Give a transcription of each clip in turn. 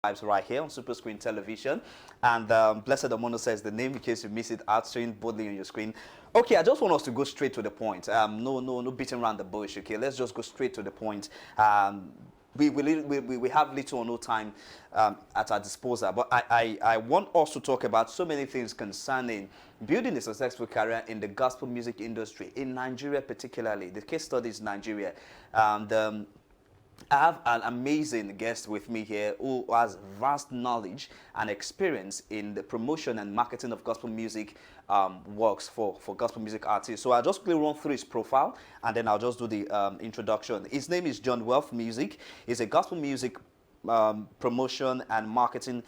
Vibes right here on Super Screen Television. And Blessed Omono says the name in case you miss it out, showing boldly on your screen. Okay, I just want us to go straight to the point. No beating around the bush. Okay, let's just go straight to the point. We have little or no time at our disposal, but I want us to talk about so many things concerning building a successful career in the gospel music industry, in Nigeria particularly. The case study is Nigeria. And I have an amazing guest with me here who has vast knowledge and experience in the promotion and marketing of gospel music works for gospel music artists. So I'll just quickly run through his profile and then I'll just do the introduction. His name is John Wealth Music. He's a gospel music promotion and marketing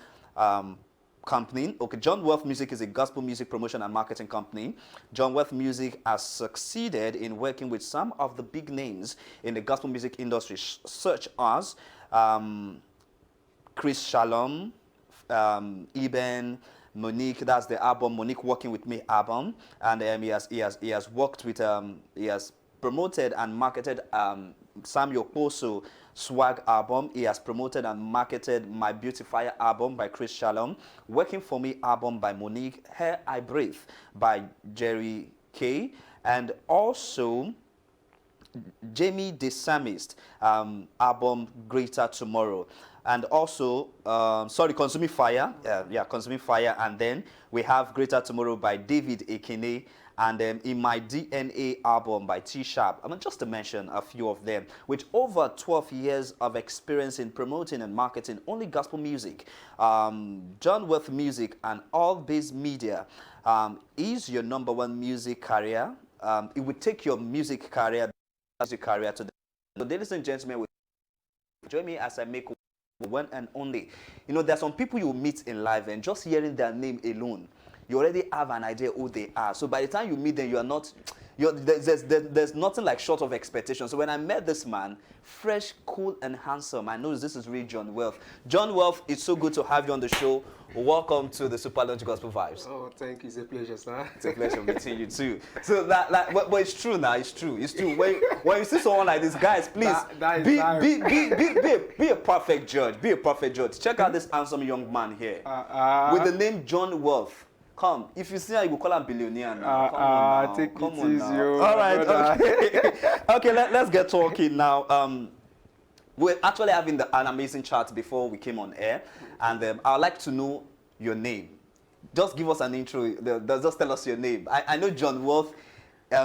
company. Okay, John Wealth Music is a gospel music promotion and marketing company. John Wealth Music has succeeded in working with some of the big names in the gospel music industry, such as Chris Shalom, Eben, Monique. That's the album Monique Working With Me album, and he has worked with he has promoted and marketed Samuel Poso Swag album. He has promoted and marketed My Beautifier album by Chris Shalom, Working For Me album by Monique, Hair I Breathe by Jerry K, and also Jamie the Psalmist album Greater Tomorrow. And also, Consuming Fire, Consuming Fire, and then we have Greater Tomorrow by David Ekene, and In My DNA album by T-Sharp. I mean, just to mention a few of them. With over 12 years of experience in promoting and marketing only gospel music, John Wealth Music and All Base Media is your #1 music career. It would take your music career to the... So, ladies and gentlemen, join me as I make one and only. You know, there's some people you meet in life and just hearing their name alone, you already have an idea who they are. So by the time you meet them, you are not, there's nothing like short of expectation. So when I met this man, fresh, cool, and handsome, I know this is really John Wealth. John Wealth, it's so good to have you on the show. Welcome to the Super Lounge Gospel Vibes. Oh, thank you. It's a pleasure, sir. It's a pleasure meeting you too. So but it's true now. It's true. It's true. When you see someone like this, guys, please be a perfect judge. Be a perfect judge. Check out this handsome young man here with the name John Wealth. Come, if you see her, you will call her billionaire now. Come on now. Take Come it on easy, now. All right, okay. Okay, let's get talking now. We're actually having an amazing chat before we came on air, and I'd like to know your name. Just give us an intro. Just tell us your name. I know John Wealth.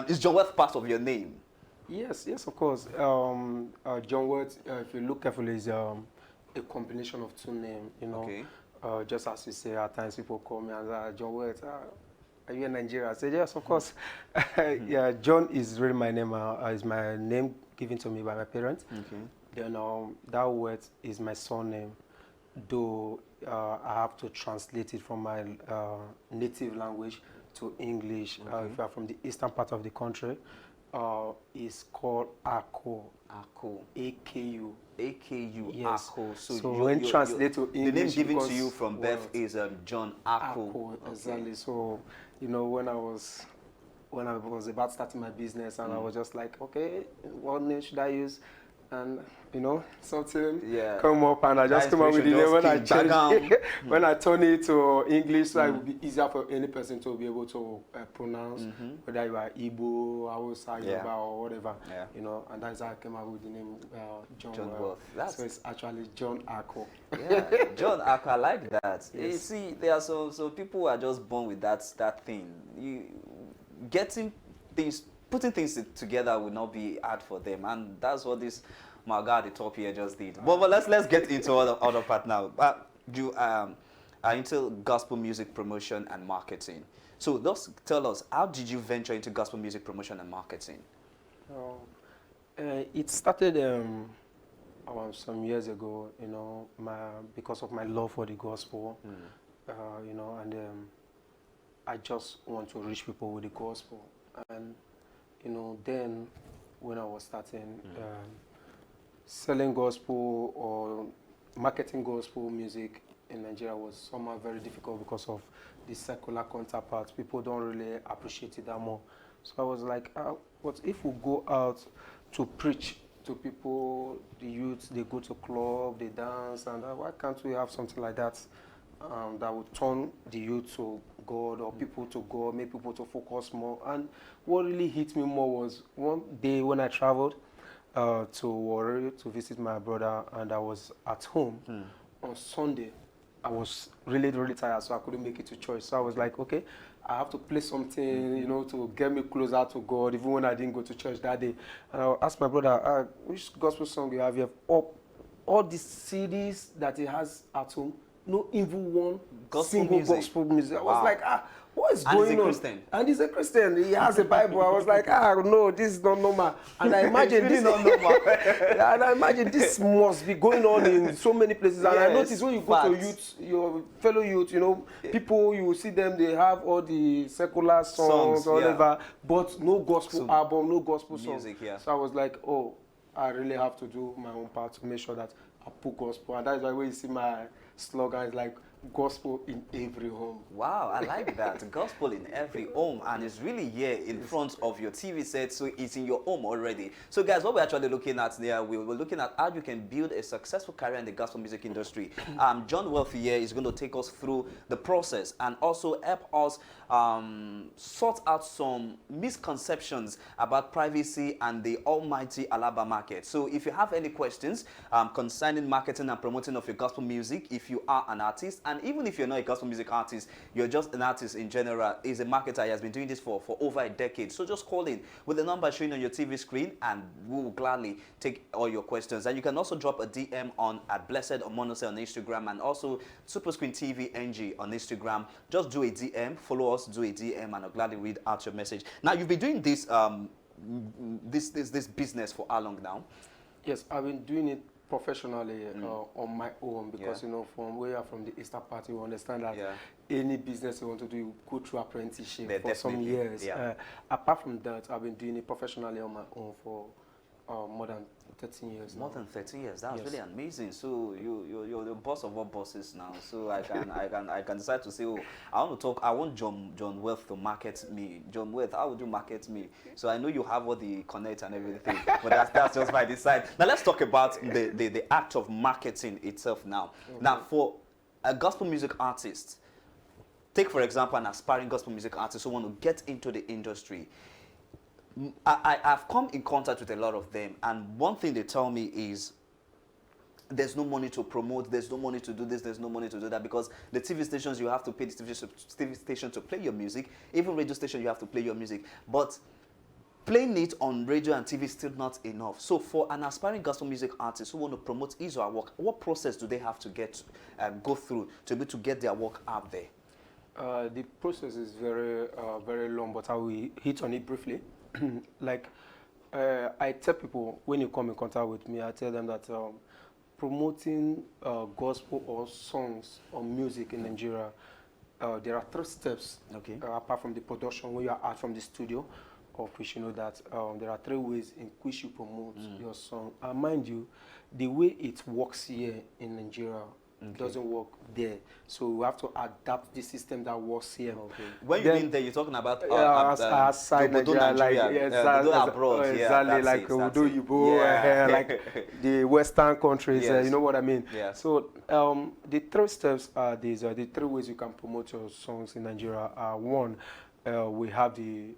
Is John Wealth part of your name? Yes, of course. John Wealth, if you look carefully, is a combination of two names, you know. Okay. Just as you say, at times people call me and say, John Wealth, are you in Nigeria? I said, yes, of course. Yeah, John is really my name. Is my name given to me by my parents. Okay. Then that Wealth is my surname, though I have to translate it from my native language to English. Okay. If you are from the eastern part of the country, it's called Ako. Ako. AKU. AKU. Yes. Ako. So when translate to English, the name given to you from birth is John Ako. Ako, exactly. So, you know, when I was about starting my business, and I was just like, okay, what name should I use? And you know, something come up, and I just come up with the name. When I change it, when I turn it to English, so it would be easier for any person to be able to pronounce, whether you are Igbo, Hausa, Yoruba, or whatever. You know, and that's how I came up with the name John Wealth. So it's actually John Ako. Yeah, John Ako. I like that. Yes. You see, there are some people who are just born with that thing. Putting things together will not be hard for them, and that's what this my guy at the top here just did. But let's get into other part now. You are into gospel music promotion and marketing. So just tell us, how did you venture into gospel music promotion and marketing? It started some years ago. You know, because of my love for the gospel. You know, and I just want to reach people with the gospel. And you know, then when I was starting selling gospel or marketing gospel music in Nigeria was somehow very difficult because of the secular counterparts. People don't really appreciate it that more. So I was like, what if we go out to preach to people, the youth, they go to club, they dance, and why can't we have something like that that would turn the youth to God or people to God, make people to focus more. And what really hit me more was one day when I traveled to Warri to visit my brother, and I was at home on Sunday. I was really, really tired, so I couldn't make it to church. So I was like, okay, I have to play something, you know, to get me closer to God, even when I didn't go to church that day. And I asked my brother, which gospel song you have? You have all the CDs that he has at home, no even one single gospel music. I was like, what is going on? And he's a Christian. And he's a Christian. He has a Bible. I was like, no, this is not normal. And I imagine this is not normal. And I imagine this must be going on in so many places. And I noticed when you go to youth, your fellow youth, you know, people, you will see them, they have all the secular songs or whatever, but no gospel album, no gospel music, song. So I was like, oh, I really have to do my own part to make sure that I put gospel. And that is why when you see my slogan is like gospel in every home. Wow, I like that. Gospel in every home, and it's really here in front of your TV set, so it's in your home already. So guys, what we're actually looking at there, we're looking at how you can build a successful career in the gospel music industry. John Wealthy here is going to take us through the process and also help us sort out some misconceptions about privacy and the almighty Alaba market. So if you have any questions concerning marketing and promoting of your gospel music, if you are an artist, and even if you're not a gospel music artist, you're just an artist in general, is a marketer, he has been doing this for over a decade. So just call in with the number showing on your TV screen, and we will gladly take all your questions. And you can also drop a DM on at Blessed Omonose on Instagram, and also Super Screen TV NG on Instagram. Just do a DM, follow us, do a DM, and I'll gladly read out your message. Now, you've been doing this this business for how long now? Yes, I've been doing it professionally on my own, because you know, from where I'm from the Eastern Party, we understand that any business you want to do, you go through apprenticeship for some years. Apart from that, I've been doing it professionally on my own for more than 13 years now. More than 30 years. That's really amazing. So you're the boss of all bosses now. So I can decide to say, oh, I want John Wealth to market me. John Wealth, how would you market me? So I know you have all the connect and everything, but that's just by the side. Now let's talk about the act of marketing itself now. Now, for a gospel music artist, take for example an aspiring gospel music artist who want to get into the industry. I've come in contact with a lot of them, and one thing they tell me is there's no money to promote, there's no money to do this, there's no money to do that, because the TV stations, you have to pay the TV station to play your music, even radio station, you have to play your music, but playing it on radio and TV is still not enough. So for an aspiring gospel music artist who want to promote his or her work, what process do they have to go through to be able to get their work out there? The process is very, very long, but I will hit on it briefly. Like, I tell people when you come in contact with me, I tell them that promoting gospel or songs or music in Nigeria, there are 3 steps. Apart from the production, when you are out from the studio, of which you know that there are 3 ways in which you promote your song. And mind you, the way it works here in Nigeria doesn't work there, so we have to adapt the system that works here. When you mean there, you're talking about outside Nigeria, like abroad, exactly, like we do Igbo, like the Western countries. You know what I mean? So the 3 steps are these: the 3 ways you can promote your songs in Nigeria are: 1, we have the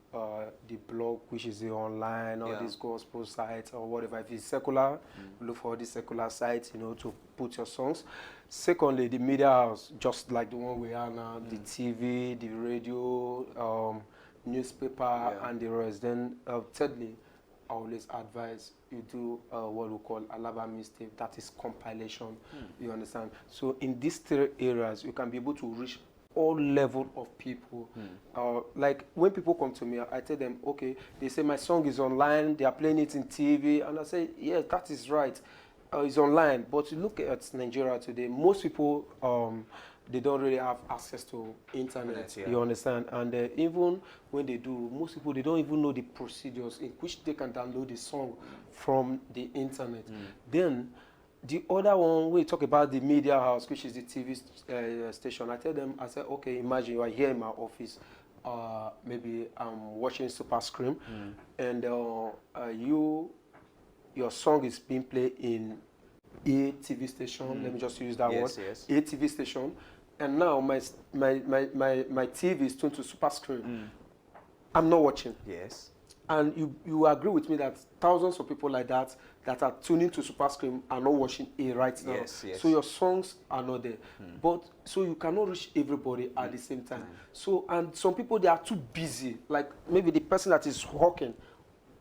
blog, which is the online, or these gospel sites or whatever. If it's secular, look for the secular sites, you know, to put your songs. Secondly, the media house, just like the one we are now, the TV, the radio, newspaper, and the rest. Then thirdly, I always advise you do what we call Alaba mixtape, that is compilation. You understand? So in these 3 areas, you can be able to reach all level of people. Like when people come to me, I tell them, okay, they say my song is online, they are playing it in TV, and I say, yes, that is right, it's online. But you look at Nigeria today, most people, they don't really have access to internet, you understand? And even when they do, most people, they don't even know the procedures in which they can download the song from the internet. Then the other one, we talk about the media house, which is the TV station. I tell them, I say, okay, imagine you are here in my office. Maybe I'm watching Super Screen, and you your song is being played in a TV station. Let me just use that word. Yes. A TV station, and now my TV is tuned to super screen. I'm not watching. Yes. And you agree with me that thousands of people like that are tuning to Superscreen are not watching it right now. Yes. So your songs are not there. But so you cannot reach everybody at the same time. So, and some people, they are too busy. Like maybe the person that is hawking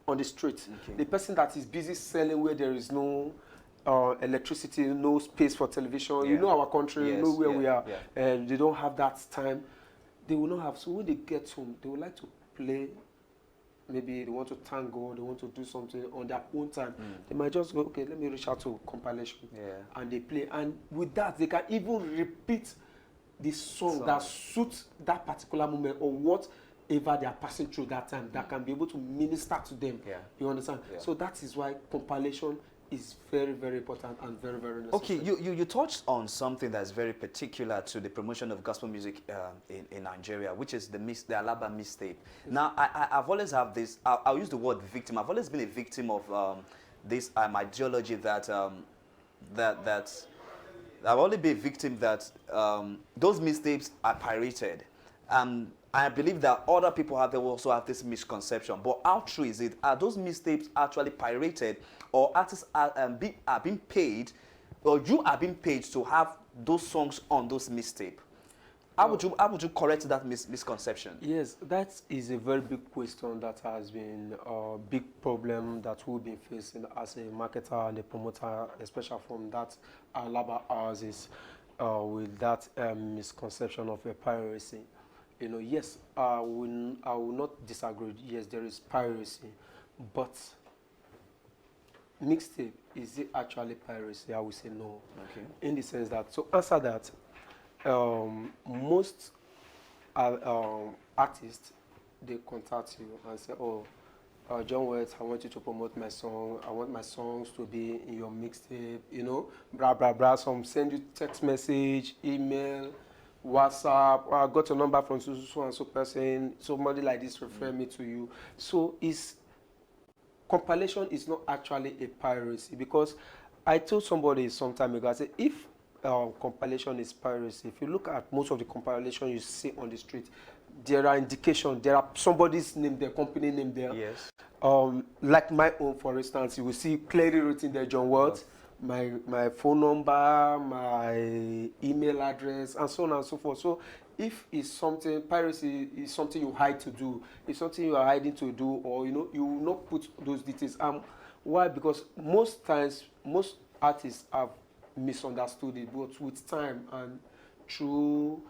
on the street, the person that is busy selling where there is no electricity, no space for television. You know our country, you know where we are, and they don't have that time. They will not have. So when they get home, they would like to play. Maybe they want to thank God, they want to do something on their own time. They might just go, okay, let me reach out to compilation. And they play. And with that, they can even repeat the song that suits that particular moment or whatever they are passing through that time that can be able to minister to them. You understand? So that is why compilation is very, very important and very, very necessary. Okay, you touched on something that's very particular to the promotion of gospel music in Nigeria, which is the Alaba mixtape. Now, I've always have this, I'll use the word victim. I've always been a victim of this ideology that, I've only been a victim that those mixtapes are pirated. I believe that other people out there also have this misconception. But how true is it? Are those mixtapes actually pirated, or artists are being paid, or you are being paid to have those songs on those mixtapes? How would you correct that misconception? Yes, that is a very big question that has been a big problem that we've been facing as a marketer and a promoter, especially from that Alaba houses, with that misconception of a piracy. You know, yes, I will not disagree. Yes, there is piracy, but mixtape, is it actually piracy? I would say no. Okay. In the sense that, so answer that, most artists, they contact you and say, oh, John West, I want you to promote my song. I want my songs to be in your mixtape, you know, blah, blah, blah. Some send you text message, email, WhatsApp, I got a number from so and so person, somebody like this refer me to you. So compilation is not actually a piracy, because I told somebody some time ago, I said, if compilation is piracy, if you look at most of the compilation you see on the street, there are indications, there are somebody's name there, company name there. Yes. Like my own, for instance, you will see clearly written there, John Ward, my phone number, my email address, and so on and so forth. So if it's something, piracy is something you hide to do, it's something you are hiding to do, or you will not put those details. Why? Because most times, most artists have misunderstood it, but with time and through,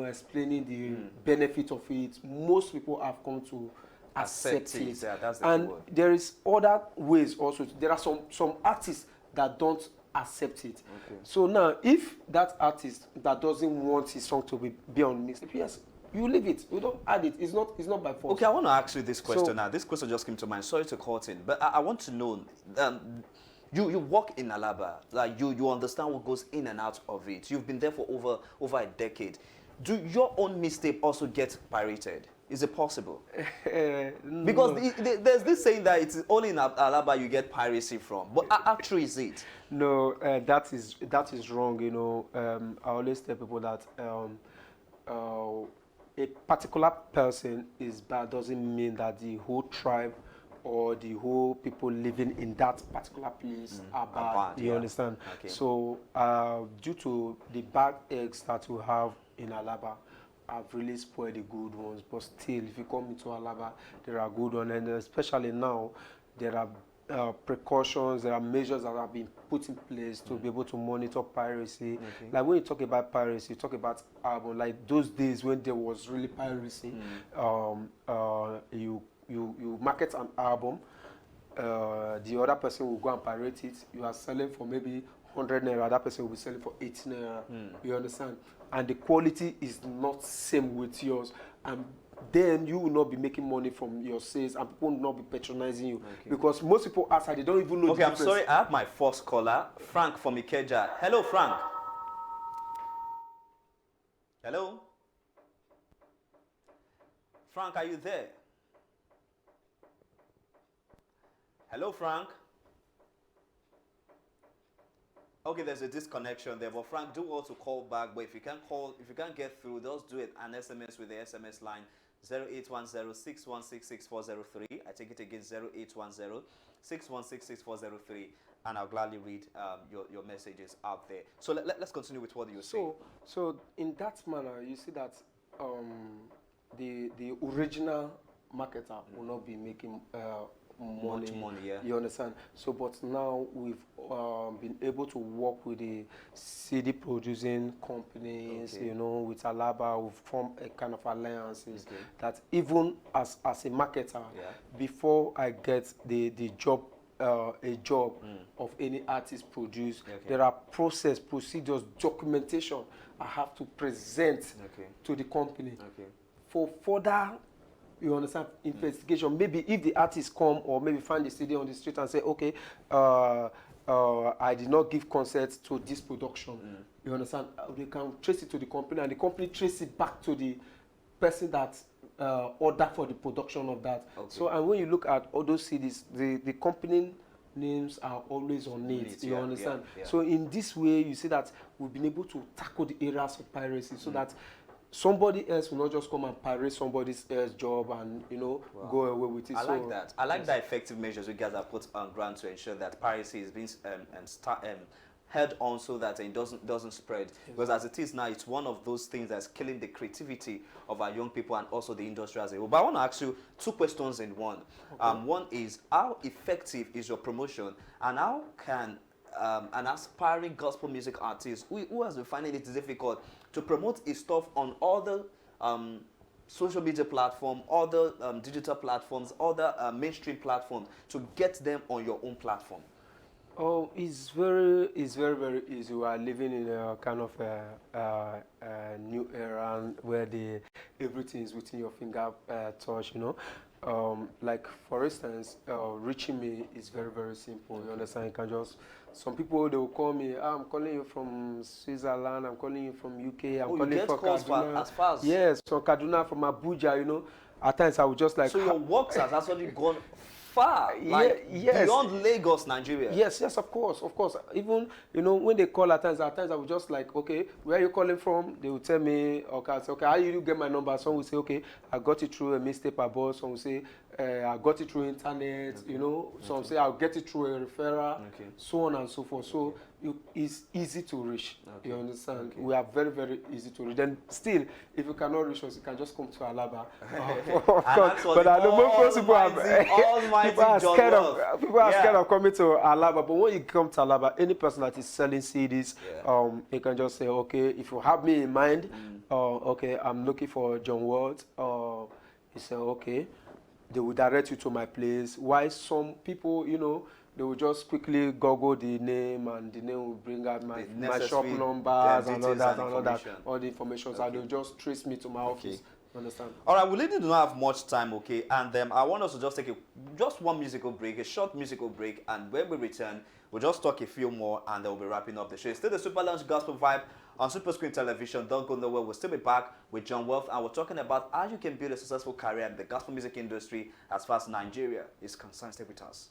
explaining the benefit of it, most people have come to accept it. Yeah, that's the and word. There is other ways also. There are some artists that don't accept it. Okay. So now, if that artist that doesn't want his song to be on mixtape, yes, you leave it. You don't add it. It's not by force. Okay, I want to ask you this question now. This question just came to mind. Sorry to cut in, but I want to know. You work in Alaba, like you understand what goes in and out of it. You've been there for over a decade. Do your own mixtape also get pirated? Is it possible? Because there's this saying that it's only in Alaba you get piracy from. But how true is it? No, that is wrong. I always tell people that a particular person is bad doesn't mean that the whole tribe or the whole people living in that particular place are bad. You understand? Okay. So due to the bad eggs that we have in Alaba, I've really spoiled the good ones. But still, if you come into Alaba, there are good ones, and especially now, there are precautions, there are measures that have been put in place to be able to monitor piracy. Okay. Like when you talk about piracy, you talk about album. Like those days when there was really piracy, you market an album, the other person will go and pirate it. You are selling for maybe 100 naira, that person will be selling for 80 naira. You understand? And the quality is not same with yours. And then you will not be making money from your sales, and people will not be patronizing you. Okay. Because most people outside, they don't even know the difference. I'm sorry, I have my first caller, Frank from Ikeja. Hello, Frank. Hello? Frank, are you there? Hello, Frank? Okay, there's a disconnection there, but Frank, do also call back. But if you can't call, if you can't get through, just do it an SMS with the SMS line 0810-616-6403. I take it again, 0810-616-6403, and I'll gladly read your messages out there. So let's continue with what you say. So in that manner, you see that the original marketer will not be making much money, yeah. You understand? So, but now we've been able to work with the CD producing companies, Okay. you know, with Alaba, we've formed a kind of alliances Okay. that even as a marketer, Yeah. before I get the job, a job of any artist produced, Okay. there are procedures, documentation I have to present Okay. to the company Okay. for further, you understand, investigation. Maybe if the artist come or maybe find the CD on the street and say, okay, I did not give consent to this production. You understand? They can trace it to the company, and the company trace it back to the person that ordered for the production of that. Okay. So, and when you look at all those CDs, the company names are always on it. You understand? Yeah. So in this way, you see that we've been able to tackle the areas of piracy, so that somebody else will not just come and pirate somebody else's job and, you know, go away with it. I like that. I like the effective measures you guys have put on ground to ensure that piracy is being held on, so that it doesn't spread. Because as it is now, it's one of those things that's killing the creativity of our young people and also the industry as a whole. But I want to ask you two questions in one. Okay. One is, how effective is your promotion, and how can an aspiring gospel music artist who has been finding it difficult to promote his stuff on other social media platforms, other digital platforms, other mainstream platforms, to get them on your own platform? Oh, it's very easy. We are living in a kind of a new era where everything is within your finger touch, you know. Like for instance, reaching me is very simple. You understand? You can just, some people, they will call me, I'm calling you from Switzerland, I'm calling you from UK, I'm calling you from Kaduna. As far as... Yes, from Kaduna, from Abuja, you know. At times I would just like... So your works has actually gone far, like yes, beyond Lagos, Nigeria. Yes, of course. Even, you know, when they call at times I would just like, okay, where are you calling from? They will tell me, okay, I say, okay, how did you get my number? Some will say, okay, I got it through a mixtape I bought. Some will say, I got it through internet, you know. Some say, I'll get it through a referral, so on and so forth. So it's easy to reach, you understand? We are very easy to reach. Then still, if you cannot reach us, you can just come to Alaba. But I know most people are scared of coming to Alaba. But when you come to Alaba, any person that is selling CDs, you can just say, okay, if you have me in mind, okay, I'm looking for John Walt, you say, okay, they will direct you to my place. Why some people, you know, they will just quickly Google the name, and the name will bring out my shop numbers and all that, all the information. So they'll just trace me to my office. Understand? All right, we really do not have much time, okay? And I want us to just take just one musical break, a short musical break, and when we return, we'll just talk a few more, and then we'll be wrapping up the show. It's still the Super Lounge Gospel Vibe on Super Screen Television. Don't go nowhere. We'll still be back with John Wealth, and we're talking about how you can build a successful career in the gospel music industry as far as Nigeria is concerned. Stay with us.